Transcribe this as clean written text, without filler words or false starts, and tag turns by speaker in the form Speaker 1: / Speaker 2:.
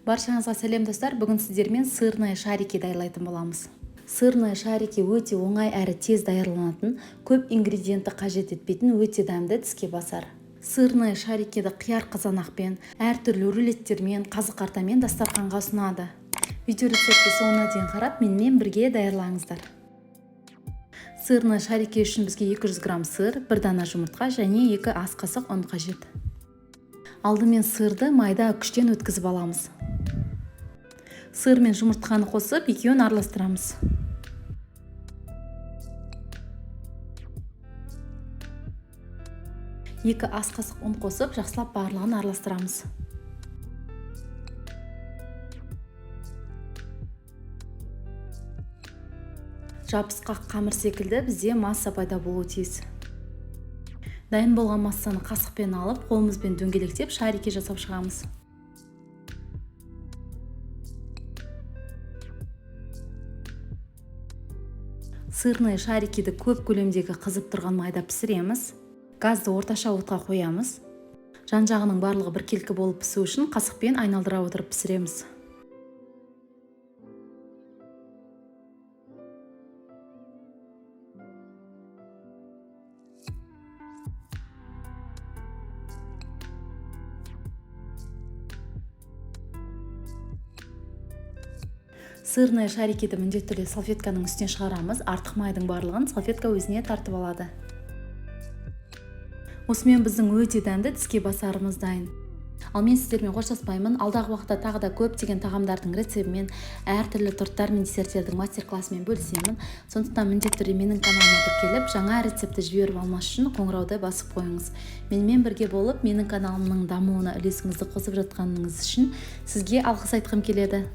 Speaker 1: Баршаңызға сәлем достар, бүгін сіздермен сырные шарики даярлайтын боламыз. Сырные шарики өте оңай әрі тез даярланатын, көп ингредиентті қажет етпейтін өте дәмді тіске басар. Сырные шарикиді қияр қызанақпен, әртүрлі рулеттермен, қазы-қартамен дастарханға ұсынады. Видео рецепті соңына дейін қарап, менімен бірге даярлаңыздар. Сырные шарики үшін бізге 200 грамм сыр, 1 дана жұмыртқа және 2 ас қасық ұн қажет. Алдымен сырды майда үкіштен өткізіп аламыз. Сыр мен жұмыртқаны қосып, екеуін араластырамыз. Екі ас қасық ұн қосып, жақсылап барлығын араластырамыз. Жабысқақ қамыр секілді бізде масса пайда болуы тиіс. Дайын болған массаны қасықпен алып, қолымызбен дөңгелектеп, шарики жасап шығамыз. Сырные шарикиді көп көлемдегі қызып тұрған майда пісіреміз. Газды орташа отқа қоямыз. Жан-жағының барлығы біркелкі болып пісу үшін қасықпен айналдыра отырып пісіреміз. Сырные шарикиді міндетті түрде салфетканың үстіне шығарамыз. Артық майдың барлығын салфетка өзіне тартып алады. Осымен біздің өте дәмді тіске басарымыз дайын. Ал мен сіздермен қоштаспаймын. Алдағы уақытта тағы да көптеген тағамдардың рецебімен, әртүрлі торттар мен десерттердің мастер-классымен бөлісемін. Сондықтан міндетті түрде менің каналыма тіркеліп, жаңа рецепті жіберіп алмас үшін қоңырауды басып қойыңыз. Менімен бірге болып, менің каналымның дамуына үлесіңізді қосып жатқаныңыз үшін сізге алғыс айтқым келеді.